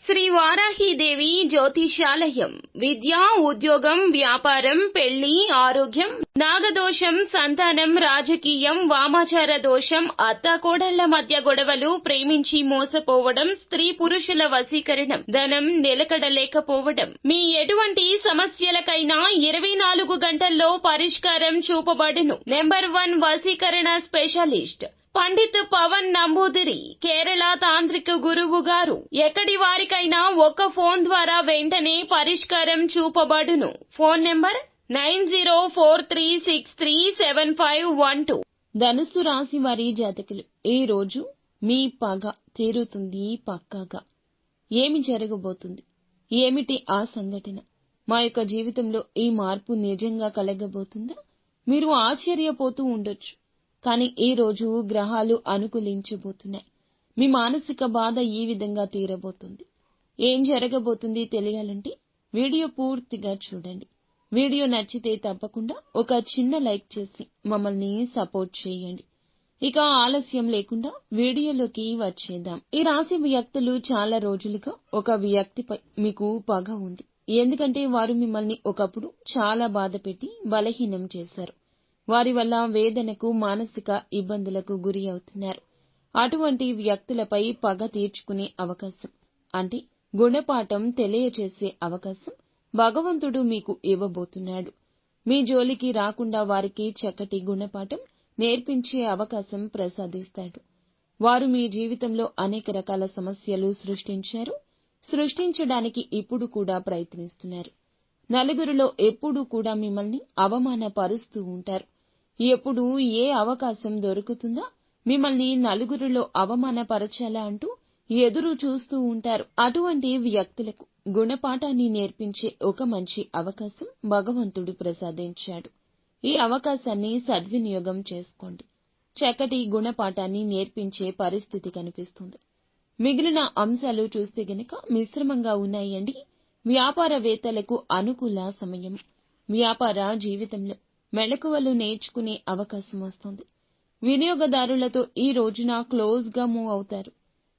శ్రీ వారాహీదేవి జ్యోతిషాలయం. విద్య, ఉద్యోగం, వ్యాపారం, పెళ్లి, ఆరోగ్యం, నాగదోషం, సంతానం, రాజకీయం, వామాచార దోషం, అత్తాకోడళ్ల మధ్య గొడవలు, ప్రేమించి మోసపోవడం, స్త్రీ పురుషుల వశీకరణం, ధనం నిలకడలేకపోవడం, మీ ఎటువంటి సమస్యలకైనా 24 గంటల్లో పరిష్కారం చూపబడును. నెంబర్ 1 వశీకరణ స్పెషలిస్ట్ పండిత్ పవన్ నంబూదిరి, కేరళ తాంత్రిక గురువు గారు. ఎక్కడి వారికైనా ఒక్క ఫోన్ ద్వారా వెంటనే పరిష్కారం చూపబడును. Phone number 9043637512. ధనుస్సు రాశి వారి జాతకులు, ఈ రోజు మీ పగ తీరుతుంది పక్కాగా. ఏమి జరగబోతుంది? ఏమిటి ఆ సంఘటన? మా యొక్క జీవితంలో ఈ మార్పు నిజంగా కలగబోతుందా? మీరు ఆశ్చర్యపోతూ ఉండొచ్చు. కానీ ఈ రోజు గ్రహాలు అనుకూలించబోతున్నాయి. మీ మానసిక బాధ ఈ విధంగా తీరబోతుంది. ఏం జరగబోతుంది తెలియాలంటే వీడియో పూర్తిగా చూడండి. వీడియో నచ్చితే తప్పకుండా ఒక చిన్న లైక్ చేసి మమ్మల్ని సపోర్ట్ చేయండి. ఇక ఆలస్యం లేకుండా వీడియోలోకి వచ్చేద్దాం. ఈ రాశి వ్యక్తులు చాలా రోజులుగా ఒక వ్యక్తిపై మీకు పగ ఉంది. ఎందుకంటే వారు మిమ్మల్ని ఒకప్పుడు చాలా బాధ పెట్టి బలహీనం చేశారు. వారి వల్ల వేదనకు, మానసిక ఇబ్బందులకు గురి అవుతున్నారు. అటువంటి వ్యక్తులపై పగ తీర్చుకునే అవకాశం, అంటే గుణపాఠం తెలియచేసే అవకాశం భగవంతుడు మీకు ఇవ్వబోతున్నాడు. మీ జోలికి రాకుండా వారికి చక్కటి గుణపాఠం నేర్పించే అవకాశం ప్రసాదిస్తాడు. వారు మీ జీవితంలో అనేక రకాల సమస్యలు సృష్టించడానికి ఇప్పుడు కూడా ప్రయత్నిస్తున్నారు. నలుగురిలో ఎప్పుడూ కూడా మిమ్మల్ని అవమానపరుస్తూ ఉంటారు. ఎప్పుడు ఏ అవకాశం దొరుకుతుందా మిమ్మల్ని నలుగురిలో అవమానపరచాలా అంటూ ఎదురు చూస్తూ ఉంటారు. అటువంటి వ్యక్తులకు గుణపాఠాన్ని నేర్పించే ఒక మంచి అవకాశం భగవంతుడు ప్రసాదించాడు. ఈ అవకాశాన్ని సద్వినియోగం చేసుకోండి. చక్కటి గుణపాఠాన్ని నేర్పించే పరిస్థితి కనిపిస్తుంది. మిగిలిన అంశాలు చూస్తే గనక మిశ్రమంగా ఉన్నాయండి. వ్యాపారవేత్తలకు అనుకూల సమయం. వ్యాపార జీవితంలో మెళకువలు నేర్చుకునే అవకాశం వస్తుంది. వినియోగదారులతో ఈ రోజున క్లోజ్ గా మూవ్ అవుతారు.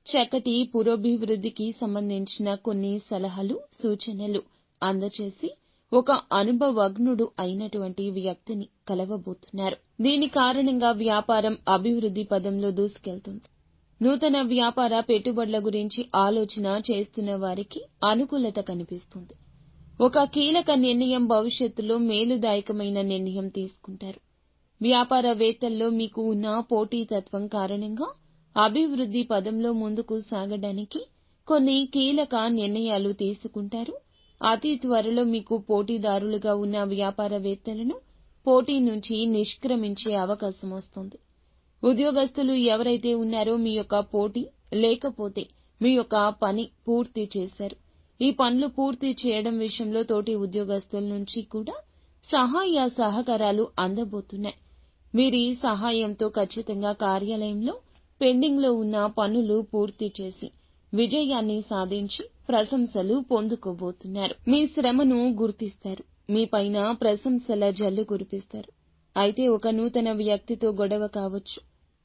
చక్కటి పురోభివృద్ధికి సంబంధించిన కొన్ని సలహాలు, సూచనలు అందచేసి ఒక అనుభవజ్ఞుడు అయినటువంటి వ్యక్తిని కలవబోతున్నారు. దీని కారణంగా వ్యాపారం అభివృద్ధి పదంలో దూసుకెళ్తుంది. నూతన వ్యాపార పెట్టుబడుల గురించి ఆలోచన చేస్తున్న వారికి అనుకూలత కనిపిస్తుంది. ఒక కీలక నిర్ణయం, భవిష్యత్తులో మేలుదాయకమైన నిర్ణయం తీసుకుంటారు. వ్యాపారవేత్తల్లో మీకు ఉన్న పోటీతత్వం కారణంగా అభివృద్ధి పదంలో ముందుకు సాగడానికి కొన్ని కీలక నిర్ణయాలు తీసుకుంటారు. అతి త్వరలో మీకు పోటీదారులుగా ఉన్న వ్యాపారవేత్తలను పోటీ నుంచి నిష్క్రమించే అవకాశం వస్తుంది. ఉద్యోగస్తులు ఎవరైతే ఉన్నారో మీ యొక్క పోటీ లేకపోతే మీ యొక్క పని పూర్తి చేశారు. ఈ పనులు పూర్తి చేయడం విషయంలో తోటి ఉద్యోగస్తుల నుంచి కూడా సహాయ సహకారాలు అందబోతున్నాయి. వీరి సహాయంతో ఖచ్చితంగా కార్యాలయంలో పెండింగ్ లో ఉన్న పనులు పూర్తి చేసి విజయాన్ని సాధించి ప్రశంసలు పొందుకోబోతున్నారు. మీ శ్రమను గుర్తిస్తారు. మీ పైన ప్రశంసల జల్లు కురిపిస్తారు. అయితే ఒక నూతన వ్యక్తితో గొడవ కావచ్చు.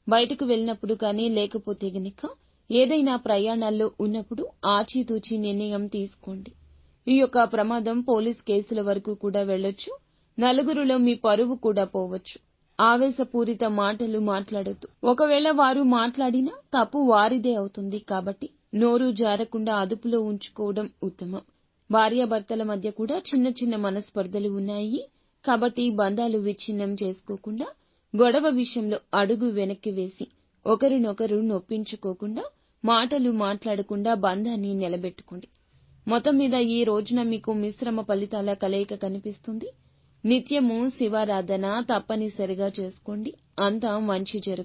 బయటకు వెళ్ళినప్పుడు కానీ, లేకపోతే గనక ఏదైనా ప్రయాణాల్లో ఉన్నప్పుడు ఆచితూచి నిర్ణయం తీసుకోండి. ఈ యొక్క ప్రమాదం పోలీస్ కేసుల వరకు కూడా వెళ్ళొచ్చు. నలుగురిలో మీ పరువు కూడా పోవచ్చు. ఆవేశపూరిత మాటలు మాట్లాడొద్దు. ఒకవేళ వారు మాట్లాడినా తప్పు వారిదే అవుతుంది. కాబట్టి నోరు జారకుండా అదుపులో ఉంచుకోవడం ఉత్తమం. భార్యాభర్తల మధ్య కూడా చిన్న చిన్న మనస్పర్ధలు ఉన్నాయి. కాబట్టి బంధాలు విచ్ఛిన్నం చేసుకోకుండా, గొడవ విషయంలో అడుగు వెనక్కి వేసి ఒకరినొకరు నొప్పించుకోకుండా, మాటలు మాట్లాడకుండా బంధాన్ని నిలబెట్టుకోండి. మొత్తం మీద ఈ రోజున మీకు మిశ్రమ ఫలితాల కలయిక కనిపిస్తుంది. నిత్యము శివారాధన తప్పనిసరిగా చేసుకోండి. అంతా మంచి జరుగుతుంది.